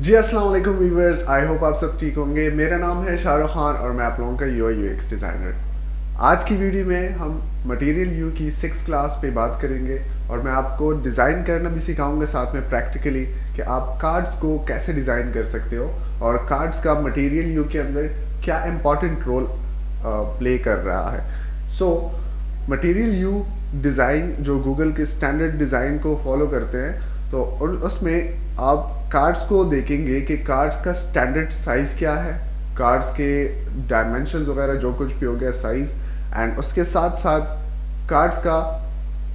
जी अस्सलाम वालेकुम viewers, I hope आप सब ठीक होंगे। मेरा नाम है शाहरुख खान और मैं आप लोगों का यूएक्स डिज़ाइनर। आज की वीडियो में हम मटेरियल यू की 6 क्लास पे बात करेंगे और मैं आपको डिज़ाइन करना भी सिखाऊंगा साथ में प्रैक्टिकली कि आप कार्ड्स को कैसे डिज़ाइन कर सकते हो और कार्ड्स का मटेरियल यू के अंदर क्या इम्पॉर्टेंट रोल प्ले कर रहा है। मटेरियल यू डिज़ाइन जो गूगल के स्टैंडर्ड डिज़ाइन को फॉलो करते हैं, तो उसमें आप कार्ड्स को देखेंगे कि कार्ड्स का स्टैंडर्ड साइज़ क्या है, कार्ड्स के डायमेंशंस वगैरह जो कुछ भी हो गया साइज़, एंड उसके साथ साथ कार्ड्स का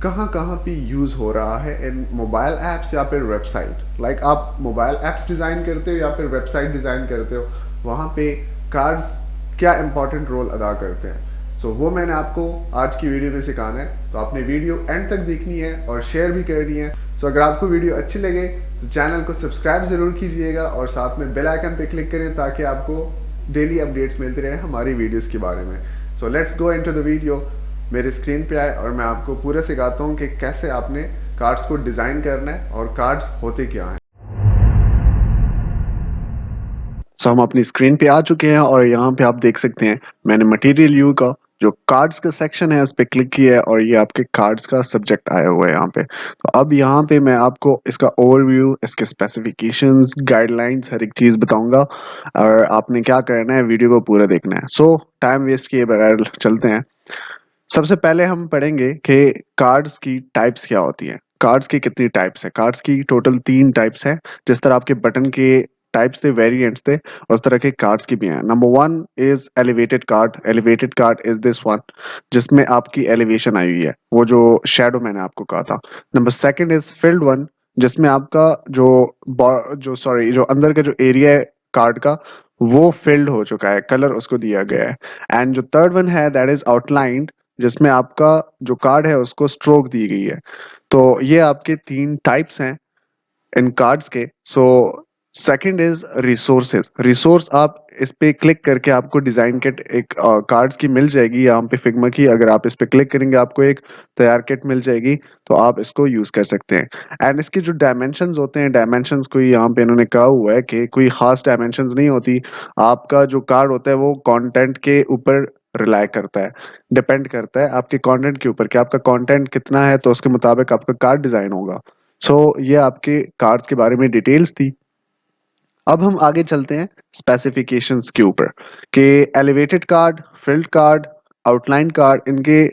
कहाँ कहाँ पे यूज़ हो रहा है इन मोबाइल ऐप्स या फिर वेबसाइट। लाइक आप मोबाइल ऐप्स डिज़ाइन करते हो या फिर वेबसाइट डिज़ाइन करते हो, वहाँ पे कार्ड्स क्या इंपॉर्टेंट रोल अदा करते हैं। वो मैंने आपको आज की वीडियो में सिखाना है, तो आपने वीडियो एंड तक देखनी है और शेयर भी करनी है। अगर आपको वीडियो अच्छी लगे तो चैनल को सब्सक्राइब ज़रूर कीजिएगा और साथ में बेल आइकन पे क्लिक करें ताकि आपको डेली अपडेट्स मिलते रहे हमारी वीडियोस के बारे में। Let's go into the video. मेरे स्क्रीन पे आए और मैं आपको पूरा सिखाता हूँ कि कैसे आपने कार्ड्स को डिज़ाइन करना है और कार्ड्स होते क्या हैं। हम अपनी स्क्रीन पे आ चुके हैं और यहाँ पे आप देख सकते हैं मैंने मटेरियल यू का जो कार्ड्स का सेक्शन है उस पर क्लिक किया है और ये आपके कार्ड्स का सब्जेक्ट आया हुआ है यहाँ पे। तो अब यहाँ पे मैं आपको इसका ओवरव्यू, इसके स्पेसिफिकेशंस, गाइडलाइंस, हर एक चीज़ बताऊंगा और आपने क्या करना है, वीडियो को पूरा देखना है। टाइम वेस्ट किए बगैर चलते हैं। सबसे पहले हम पढ़ेंगे कि कार्ड्स की टाइप्स क्या होती है, कार्ड्स की कितनी टाइप्स है। कार्ड्स की टोटल 3 टाइप्स है। जिस तरह आपके बटन के टाइप्स थे, वेरिएंट्स थे, उस तरह के कार्ड्स की भी हैं। Number 1 is elevated card. Elevated card is this one जिसमें आपकी एलिवेशन आई हुई है, वो जो शेडो मैंने आपको कहा था। नंबर 2 इज फिल्ड वन, जिसमें आपका जो अंदर का जो एरिया है कार्ड का वो फिल्ड हो चुका है, कलर उसको दिया गया है। एंड जो थर्ड वन है दैट इज आउटलाइंड, जिसमें आपका जो कार्ड है उसको स्ट्रोक दी गई है। तो ये आपके 3 टाइप्स हैं इन कार्ड्स के। Second is resources. रिसोर्स, आप इस पे क्लिक करके आपको डिजाइन किट एक कार्ड्स की मिल जाएगी यहाँ पे फिग्मा की। अगर आप इस पे क्लिक करेंगे आपको एक तैयार किट मिल जाएगी, तो आप इसको यूज कर सकते हैं। एंड इसके जो डायमेंशंस होते हैं, डायमेंशंस को यहाँ पे इन्होंने कहा हुआ है कि कोई खास डायमेंशंस नहीं होती। आपका जो कार्ड होता है वो कंटेंट के ऊपर रिलाई करता है, डिपेंड करता है आपके कंटेंट के ऊपर कि आपका कंटेंट कितना है, तो उसके मुताबिक आपका कार्ड डिजाइन होगा। ये आपके कार्ड्स के बारे में डिटेल्स थी। अब हम आगे चलते हैं स्पेसिफिकेशंस के ऊपर कि elevated card, field card, outline card, इनके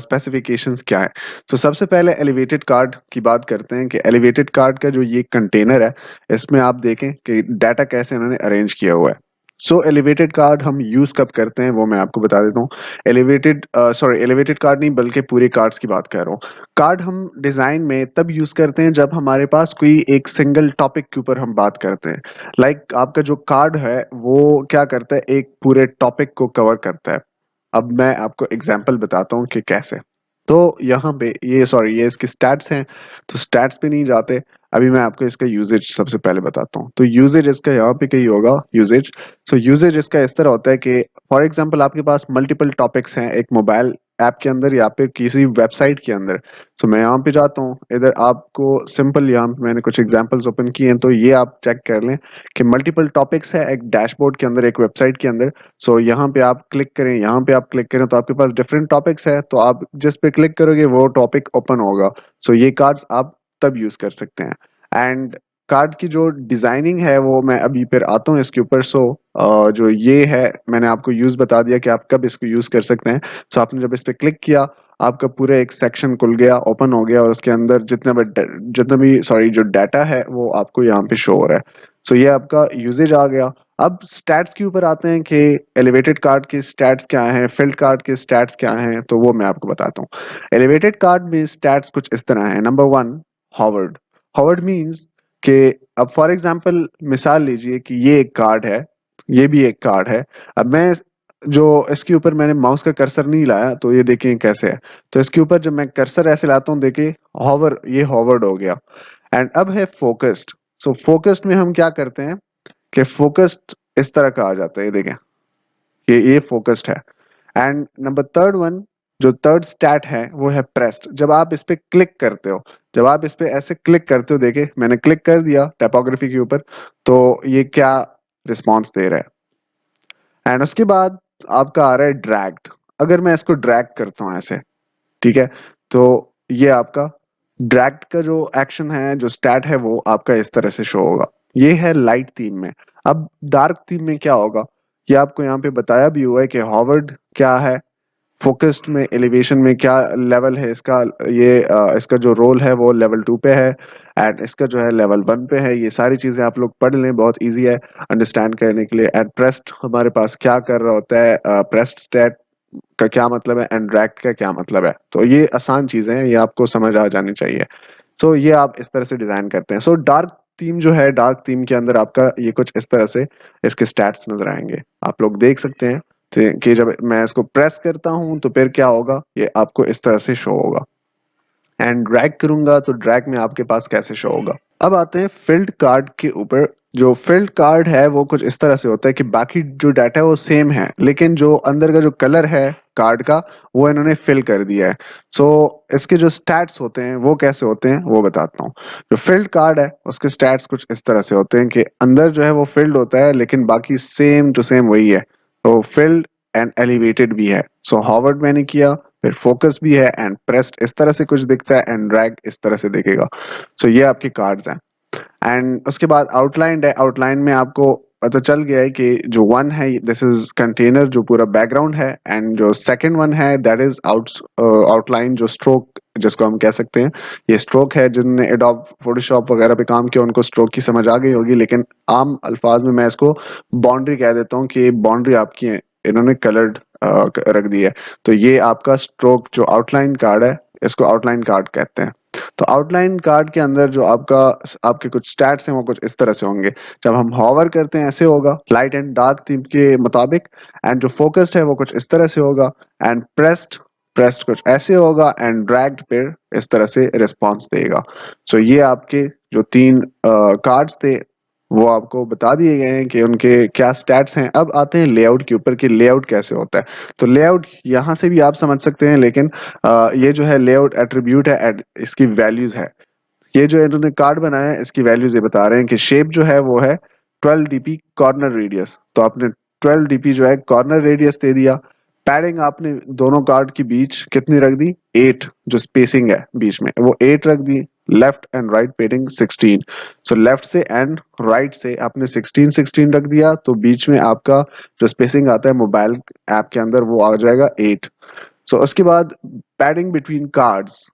स्पेसिफिकेशंस क्या है। सबसे पहले एलिवेटेड कार्ड की बात करते हैं कि एलिवेटेड कार्ड का जो ये कंटेनर है, इसमें आप देखें कि डाटा कैसे इन्होंने अरेंज किया हुआ है। एलिवेटेड कार्ड हम यूज कब करते हैं वो मैं आपको बता देता हूँ। एलिवेटेड कार्ड नहीं बल्कि पूरे कार्ड्स की बात कर रहा हूँ। कार्ड हम डिजाइन में तब यूज करते हैं जब हमारे पास कोई एक सिंगल टॉपिक के ऊपर हम बात करते हैं। आपका जो कार्ड है वो क्या करता है, एक पूरे टॉपिक को कवर करता है। अब मैं आपको एग्जांपल बताता हूँ कि कैसे। यहाँ पे ये इसके स्टैट्स हैं, तो स्टैट्स पे नहीं जाते। अभी मैं आपको इसका यूजेज सबसे पहले बताता हूँ। तो यूजेज इसका यहाँ पे कहीं होगा यूजेज। यूजेज इसका इस तरह होता है कि फॉर एग्जांपल आपके पास मल्टीपल टॉपिक्स हैं एक मोबाइल ऐप के अंदर या फिर किसी वेबसाइट के अंदर। मैं यहाँ पे जाता हूँ, इधर आपको सिंपल यहाँ पे मैंने कुछ एग्जांपल्स ओपन किए हैं, तो ये आप चेक कर लें कि मल्टीपल टॉपिक्स है एक डैशबोर्ड के अंदर, एक वेबसाइट के अंदर। यहाँ पे आप क्लिक करें, यहाँ पे आप क्लिक करें, तो आपके पास डिफरेंट टॉपिक्स है, तो आप जिस पे क्लिक करोगे वो टॉपिक ओपन होगा। ये कार्ड्स आप तब यूज कर सकते हैं। एंड कार्ड की जो डिजाइनिंग है वो मैं अभी फिर आता हूँ इसके ऊपर। जो ये है मैंने आपको यूज बता दिया कि आप कब इसको यूज कर सकते हैं। आपने जब इस पे क्लिक किया, आपका पूरा एक सेक्शन खुल गया, ओपन हो गया, और उसके अंदर जो डाटा है वो आपको यहाँ पे शो हो रहा है। ये आपका यूजेज आ गया। अब स्टैट्स के ऊपर आते हैं कि एलिवेटेड कार्ड के स्टैट्स क्या हैं, फिल्ड कार्ड के स्टैट्स क्या हैं, तो वो मैं आपको बताता हूँ। एलिवेटेड कार्ड में स्टैट्स कुछ इस तरह है। Number 1, Howard. हॉवर्ड मीन्स कि अब फॉर एग्जांपल मिसाल लीजिए कि ये एक कार्ड है, ये भी एक कार्ड है। अब मैं जो इसके ऊपर मैंने माउस का कर्सर नहीं लाया, तो ये देखें कैसे है। तो इसके ऊपर जब मैं कर्सर ऐसे लाता हूँ, देखिए ये हॉवर्ड हो गया। एंड अब है फोकस्ड। फोकस्ड में हम क्या करते हैं कि फोकस्ड इस तरह का आ जाता है, ये देखें ये फोकस्ड है। एंड नंबर थर्ड वन जो थर्ड स्टैट है वो है प्रेस्ड। जब आप इस पे क्लिक करते हो, जब आप इस पे ऐसे क्लिक करते हो, देखिए मैंने क्लिक कर दिया टाइपोग्राफी के ऊपर, तो ये क्या रिस्पॉन्स दे रहा है। एंड उसके बाद आपका आ रहा है ड्रैग्ड। अगर मैं इसको ड्रैग करता हूँ ऐसे, ठीक है, तो ये आपका ड्रैग का जो एक्शन है, जो स्टैट है, वो आपका इस तरह से शो होगा। ये है लाइट थीम में। अब डार्क थीम में क्या होगा, ये आपको यहाँ पे बताया भी हुआ है कि हॉवर्ड क्या है, फोकस्ड में एलिवेशन में क्या लेवल है इसका, ये इसका जो रोल है वो लेवल 2 पे है, एंड इसका जो है लेवल 1 पे है। ये सारी चीजें आप लोग पढ़ लें, बहुत इजी है अंडरस्टैंड करने के लिए। एंड प्रेस्ड हमारे पास क्या कर रहा होता है, प्रेस्ड स्टैट का क्या मतलब है, एंड ड्रैग का क्या मतलब है, तो ये आसान चीजें हैं, ये आपको समझ आ जानी चाहिए। सो ये आप इस तरह से डिजाइन करते हैं। सो डार्क थीम जो है, डार्क थीम के अंदर आपका ये कुछ इस तरह से इसके स्टैट्स नजर आएंगे, आप लोग देख सकते हैं। कि जब मैं इसको प्रेस करता हूं तो फिर क्या होगा, ये आपको इस तरह से शो होगा। एंड ड्रैग करूंगा तो ड्रैग में आपके पास कैसे शो होगा। अब आते हैं फिल्ड कार्ड के ऊपर। जो फिल्ड कार्ड है वो कुछ इस तरह से होता है कि बाकी जो डाटा है वो सेम है, लेकिन जो अंदर का जो कलर है कार्ड का, वो इन्होंने फिल कर दिया है। सो इसके जो स्टैट्स होते हैं वो कैसे होते हैं वो बताता हूँ। जो फिल्ड कार्ड है उसके स्टैट्स कुछ इस तरह से होते हैं कि अंदर जो है वो फिल्ड होता है, लेकिन बाकी सेम टू सेम वही है। तो फिल्ड एंड एलिवेटेड भी है। सो हॉवर्ड मैंने किया, फिर फोकस भी है, एंड प्रेस्ड इस तरह से कुछ दिखता है, एंड ड्रैग इस तरह से दिखेगा। सो ये आपकी कार्ड्स हैं। एंड उसके बाद आउटलाइन है। आउटलाइन में आपको पता चल गया है कि जो वन है दिस इज कंटेनर, जो पूरा बैकग्राउंड है, एंड जो सेकंड वन है दैट इज आउटलाइन, जो स्ट्रोक जिसको हम कह सकते हैं। ये स्ट्रोक है, जिनने एडोब फोटोशॉप वगैरह पे काम किया उनको स्ट्रोक की समझ आ गई होगी, लेकिन आम अल्फाज में मैं इसको बाउंड्री कह देता हूँ कि बाउंड्री आपकी है, इन्होंने कलर्ड रख दी है। तो ये आपका स्ट्रोक जो आउटलाइन कार्ड है, इसको आउटलाइन कार्ड कहते हैं। तो आउटलाइन कार्ड के अंदर जो आपका आपके कुछ स्टैट्स हैं वो कुछ इस तरह से होंगे। जब हम हॉवर करते हैं ऐसे होगा लाइट एंड डार्क थीम के मुताबिक, एंड जो फोकस्ड है वो कुछ इस तरह से होगा, एंड प्रेस्ड प्रेस्ड कुछ ऐसे होगा, एंड ड्रैग्ड फिर इस तरह से रिस्पॉन्स देगा। सो ये आपके जो तीन कार्ड्स थे वो आपको बता दिए गए हैं कि उनके क्या स्टैट्स हैं। अब आते हैं लेआउट के ऊपर कि लेआउट कैसे होता है। तो लेआउट यहाँ से भी आप समझ सकते हैं, लेकिन ये जो है लेआउट एट्रीब्यूट है, इसकी वैल्यूज है। ये जो इन्होंने कार्ड बनाया है इसकी वैल्यूज ये बता रहे हैं कि शेप जो है वो है 12 डीपी कॉर्नर रेडियस, तो आपने 12 डीपी जो है कॉर्नर रेडियस दे दिया। पैडिंग आपने दोनों कार्ड के बीच कितनी रख दी, 8, जो स्पेसिंग है बीच में वो 8 रख दी। Left and right padding 16। So left से एंड राइट से आपने 16 16 रख दिया, तो बीच में आपका जो स्पेसिंग आता है मोबाइल ऐप के अंदर वो आ जाएगा 8। सो उसके बाद पैडिंग बिटवीन कार्ड्स,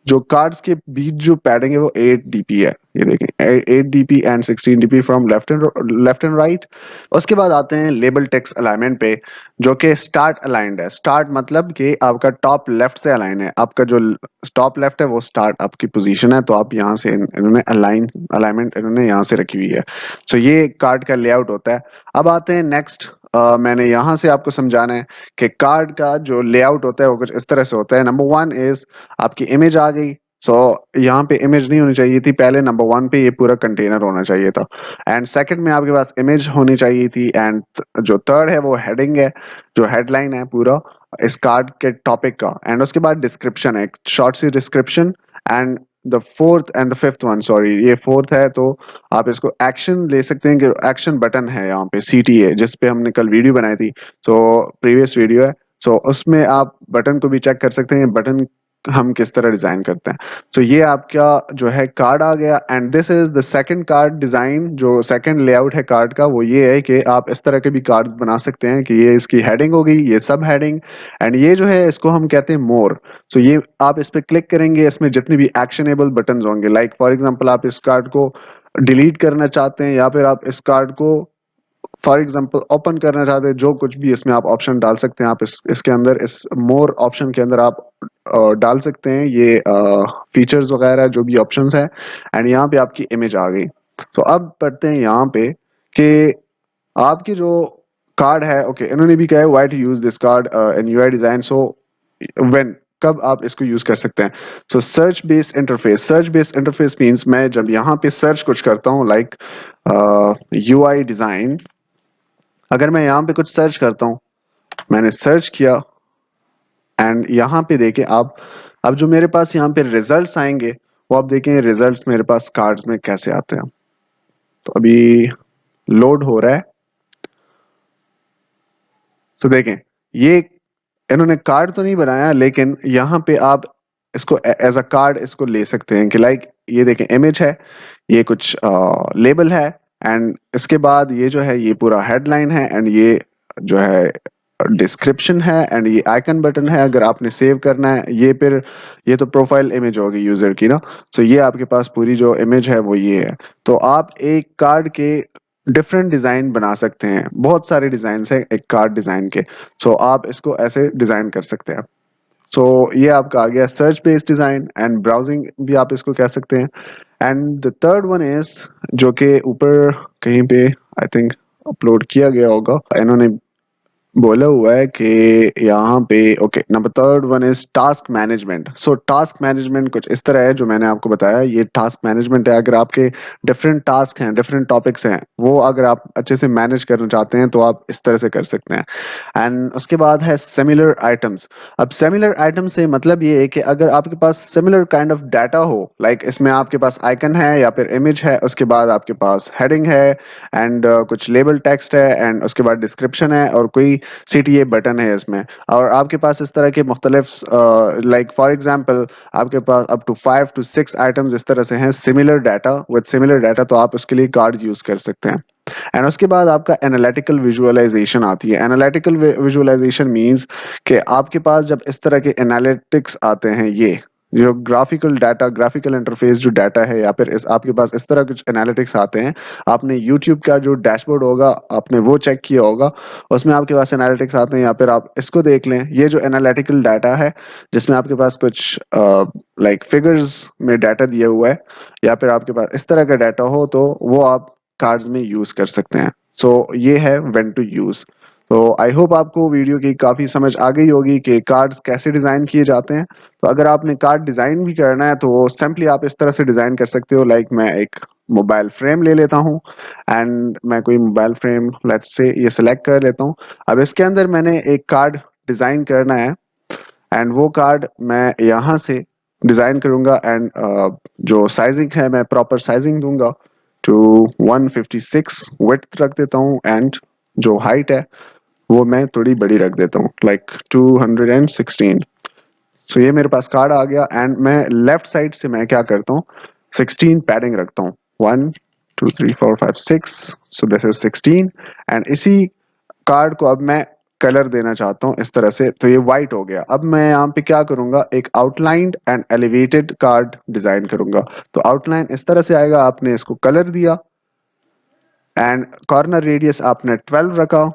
जो कार्ड्स के बीच जो पैडिंग है वो 8 डीपी है, ये देखें 8 DP and 16 DP from left and right. उसके बाद आते हैं लेबल टेक्स्ट अलाइनमेंट पे, जो कि स्टार्ट अलाइंड है। स्टार्ट मतलब कि आपका टॉप लेफ्ट से अलाइन है, आपका जो टॉप लेफ्ट है वो स्टार्ट आपकी पोजीशन है, तो आप यहाँ से इन्होंने अलाइनमेंट इन्होंने यहाँ से रखी हुई है। सो ये कार्ड का लेआउट होता है। अब आते हैं नेक्स्ट। मैंने यहाँ से आपको समझाना है कि कार्ड का जो लेआउट होता है वो कुछ इस तरह से होता है। नंबर 1 इज आपकी इमेज आ गई। सो यहाँ पे इमेज नहीं होनी चाहिए थी पहले, नंबर 1 पे ये पूरा कंटेनर होना चाहिए था। एंड सेकंड में आपके पास इमेज होनी चाहिए थी। एंड जो थर्ड है वो हेडिंग है, जो हेडलाइन है पूरा इस कार्ड के टॉपिक का। एंड उसके बाद डिस्क्रिप्शन है, एक शॉर्ट सी description. And the fourth and the fifth one, sorry ये फोर्थ है, तो आप इसको एक्शन ले सकते हैं कि एक्शन बटन है यहाँ पे CTA, जिस पे हमने कल वीडियो बनाई थी। सो प्रीवियस वीडियो है, सो उसमें आप बटन को भी चेक कर सकते हैं, बटन हम किस तरह डिजाइन करते हैं। सो ये आपका जो है कार्ड आ गया। And this is the second card design, जो सेकंड लेआउट है कार्ड का वो ये है कि आप इस तरह के भी कार्ड बना सकते हैं कि ये इसकी हेडिंग होगी, ये सब हेडिंग, एंड ये जो है इसको हम कहते हैं मोर। सो ये आप इस पे क्लिक करेंगे, इसमें जितने भी एक्शनेबल बटन होंगे, लाइक फॉर एग्जांपल आप इस कार्ड को डिलीट करना चाहते हैं, या फिर आप इस कार्ड को फॉर एग्जांपल ओपन करना चाहते हैं, जो कुछ भी इसमें आप ऑप्शन डाल सकते हैं। आप इसके अंदर इस मोर ऑप्शन के अंदर आप डाल सकते हैं ये फीचर्स वगैरह जो भी ऑप्शंस है। एंड यहाँ पे आपकी इमेज आ गई। तो अब पढ़ते हैं यहाँ पे कि आपकी जो कार्ड है, ओके इन्होंने भी कहा है why to use this card in UI design. So when, कब आप इसको यूज कर सकते हैं। So search based interface, search based interface means मैं जब यहाँ पे सर्च कुछ करता हूँ, लाइक यूआई डिजाइन, अगर मैं यहाँ पे कुछ सर्च करता हूँ, मैंने सर्च किया एंड यहाँ पे देखें आप, अब जो मेरे पास यहाँ पे रिजल्ट्स आएंगे वो आप देखें रिजल्ट्स मेरे पास कार्ड्स में कैसे आते हैं। तो अभी लोड हो रहा है। तो देखें ये इन्होंने कार्ड तो नहीं बनाया, लेकिन यहाँ पे आप इसको एज अ कार्ड इसको ले सकते हैं कि लाइक ये देखें इमेज है, ये कुछ लेबल है, एंड इसके बाद ये जो है ये पूरा हेडलाइन है, एंड ये जो है डिस्क्रिप्शन है, एंड ये आइकन बटन है अगर आपने सेव करना है। ये फिर ये तो प्रोफाइल इमेज होगी यूजर की ना। तो ये आपके पास पूरी जो इमेज है वो ये है। तो आप एक कार्ड के डिफरेंट डिजाइन बना सकते हैं, बहुत सारे डिजाइन है एक कार्ड डिजाइन के। सो आप इसको ऐसे डिजाइन कर सकते हैं। सो ये आपका आ गया search based design, and browsing भी आप इसको कह सकते हैं। And the third one is जो कि ऊपर कहीं पे आई थिंक अपलोड किया गया होगा, इन्होंने बोला हुआ है कि यहाँ पे okay number third one is task management. So task management कुछ इस तरह है जो मैंने आपको बताया, ये टास्क मैनेजमेंट है। अगर आपके डिफरेंट टास्क हैं, डिफरेंट टॉपिक्स हैं, वो अगर आप अच्छे से मैनेज करना चाहते हैं तो आप इस तरह से कर सकते हैं। एंड उसके बाद है सिमिलर आइटम्स। अब सिमिलर आइटम से मतलब ये है कि अगर आपके पास सिमिलर काइंड ऑफ डाटा हो, लाइक इसमें आपके पास आइकन है या फिर इमेज है, उसके बाद आपके पास हेडिंग है, एंड कुछ लेबल टेक्स्ट है, एंड उसके बाद डिस्क्रिप्शन है, और कोई CTA बटन है इसमें, और आपके पास इस तरह के मुख्तलिफ लाइक फॉर एग्जांपल आपके पास अप टू 5 to 6 आइटम्स इस तरह से हैं similar data with similar data, तो आप उसके लिए कार्ड यूज कर सकते हैं। एंड उसके बाद आपका एनालिटिकल विजुअलाइजेशन आती है। एनालिटिकल विजुअलाइजेशन मींस कि आपके पास जब इस तरह के एनालिटिक्स आते हैं, ये जो ग्राफिकल डाटा, ग्राफिकल इंटरफेस जो डाटा है, या फिर आपके पास इस तरह कुछ एनालिटिक्स आते हैं, आपने यूट्यूब का जो डैशबोर्ड होगा आपने वो चेक किया होगा, उसमें आपके पास एनालिटिक्स आते हैं, या फिर आप इसको देख लें, ये जो एनालिटिकल डाटा है जिसमें आपके पास कुछ लाइक फिगर्स में डाटा दिया हुआ है, या फिर आपके पास इस तरह का डाटा हो, तो वो आप कार्ड्स में यूज कर सकते हैं। सो ये है व्हेन टू यूज। तो आई होप आपको वीडियो की काफी समझ आ गई होगी कि कार्ड्स कैसे डिजाइन किए जाते हैं। तो अगर आपने कार्ड डिजाइन भी करना है तो सिंपली आप इस तरह से डिजाइन कर सकते हो, लाइक मैं एक मोबाइल फ्रेम ले लेता हूँ, एंड मैं कोई मोबाइल फ्रेम लेट्स से ये सिलेक्ट कर लेता हूँ। अब इसके अंदर मैंने एक कार्ड डिजाइन करना है, एंड वो कार्ड मैं यहाँ से डिजाइन करूंगा, एंड जो साइजिंग है मैं प्रॉपर साइजिंग दूंगा टू 156 विड्थ रख देता हूँ, एंड जो हाइट है वो मैं थोड़ी बड़ी रख देता हूँ लाइक 216। सो ये मेरे पास कार्ड आ गया, एंड मैं लेफ्ट साइड से मैं क्या करता हूँ 16 पैडिंग रखता हूँ, 1 2 3 4 5 6। सो दिस इज 16, एंड इसी कार्ड को अब मैं कलर देना चाहता हूँ इस तरह से, तो ये व्हाइट हो गया। अब मैं यहाँ पे क्या करूंगा, एक outlined and elevated card design करूंगा। तो आउटलाइन इस तरह से आएगा, आपने इसको कलर दिया, एंड कॉर्नर रेडियस आपने 12 रखा।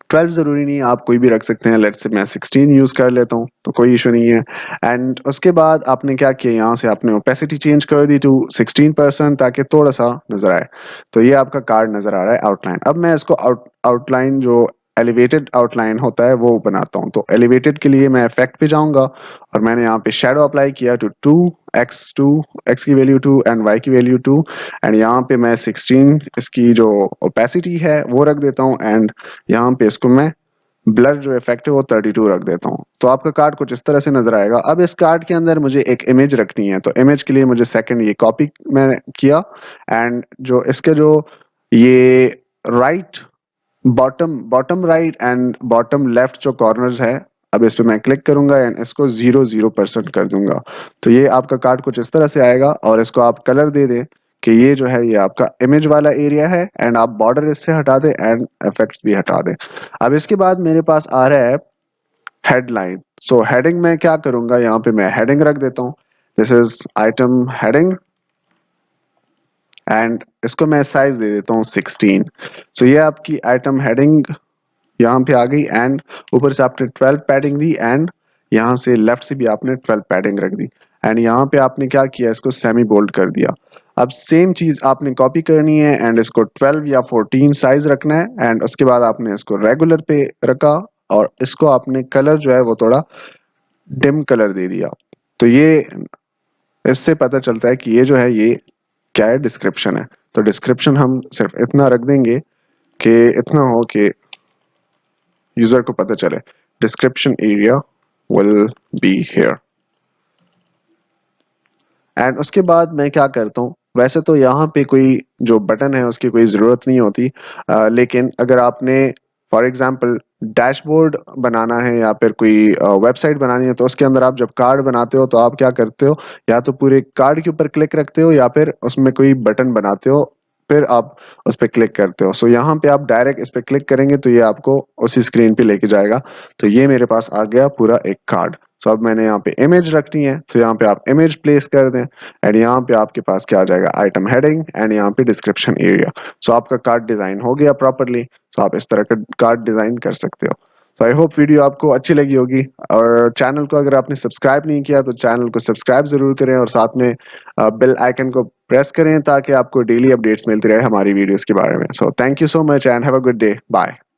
12 जरूरी नहीं है, आप कोई भी रख सकते हैं, लेट्स से मैं 16 यूज कर लेता हूँ तो कोई इशू नहीं है। एंड उसके बाद आपने क्या किया, यहाँ से आपने ओपेसिटी चेंज कर दी टू 16% ताकि थोड़ा सा नजर आए। तो ये आपका कार्ड नजर आ रहा है आउटलाइन। अब मैं इसको आउटलाइन जो एलिवेटेड आउटलाइन होता है वो बनाता हूँ। तो एलिवेटेड के लिए मैं इफेक्ट पे जाऊंगा, और मैंने यहाँ पे शेडो अप्लाई किया टू 2 x की वैल्यू 2 एंड y की वैल्यू 2, एंड यहाँ पे मैं 16 इसकी जो ओपेसिटी है वो रख देता हूँ, एंड यहाँ पे इसको मैं ब्लर जो इफेक्ट है वो 32 रख देता हूँ। तो आपका कार्ड कुछ इस तरह से नजर आएगा। अब इस कार्ड के अंदर मुझे एक इमेज रखनी है, तो इमेज के लिए मुझे सेकंड ये कॉपी मैंने किया, एंड जो इसके जो ये right bottom bottom right and bottom left जो कॉर्नर्स है, अब इस पे मैं क्लिक करूंगा एंड इसको 0% कर दूंगा। तो ये आपका कार्ड कुछ इस तरह से आएगा, और इसको आप कलर दे दें कि ये जो है ये आपका इमेज वाला एरिया है, एंड आप बॉर्डर इससे हटा दें एंड इफेक्ट्स भी हटा दें। अब इसके बाद मेरे पास आ रहा है हेडलाइन। सो हेडिंग में क्या करूंगा, यहाँ पे मैं हेडिंग रख देता हूँ, this is item heading, and इसको मैं साइज दे देता हूँ 16। सो ये आपकी आइटम हेडिंग यहाँ पे आ गई, एंड ऊपर से आपने 12 पैडिंग दी, एंड यहाँ से लेफ्ट से भी आपने 12 पैडिंग रख दी, एंड यहाँ पे आपने क्या किया, इसको सेमी बोल्ड कर दिया। अब सेम चीज आपने कॉपी करनी है, एंड इसको 12 या 14 साइज रखना है, एंड उसके बाद आपने इसको रेगुलर पे रखा, और इसको आपने कलर जो है वो थोड़ा डिम कलर दे दिया। तो ये इससे पता चलता है कि ये जो है ये क्या है, डिस्क्रिप्शन है। तो डिस्क्रिप्शन हम सिर्फ इतना रख देंगे कि इतना हो कि यूजर को पता चले, description area will be here। And उसके बाद मैं क्या करता हूँ, वैसे तो यहाँ पे कोई जो बटन है उसकी कोई ज़रूरत नहीं होती, लेकिन अगर आपने फॉर एग्जांपल डैशबोर्ड बनाना है या फिर कोई वेबसाइट बनानी है, तो उसके अंदर आप जब कार्ड बनाते हो तो आप क्या करते हो, या तो पूरे कार्ड के ऊपर क्लिक रखते हो या फिर उसमें कोई बटन बनाते हो, फिर आप उस पर क्लिक करते हो। सो यहाँ पे आप डायरेक्ट इस पर क्लिक करेंगे तो ये आपको उसी स्क्रीन पे लेके जाएगा। तो ये मेरे पास आ गया पूरा एक कार्ड। सो अब मैंने यहाँ पे इमेज रखनी है, तो यहाँ पे आप इमेज प्लेस कर दें एंड यहाँ पे आपके पास क्या आ जाएगा, आइटम हेडिंग एंड यहाँ पे डिस्क्रिप्शन एरिया। सो आपका कार्ड डिजाइन हो गया प्रॉपरली। सो आप इस तरह का कार्ड डिजाइन कर सकते हो। तो आई होप वीडियो आपको अच्छी लगी होगी, और चैनल को अगर आपने सब्सक्राइब नहीं किया तो चैनल को सब्सक्राइब जरूर करें और साथ में बेल आइकन को प्रेस करें ताकि आपको डेली अपडेट्स मिलती रहे हमारी वीडियोस के बारे में। So thank you so much and have a good day, bye.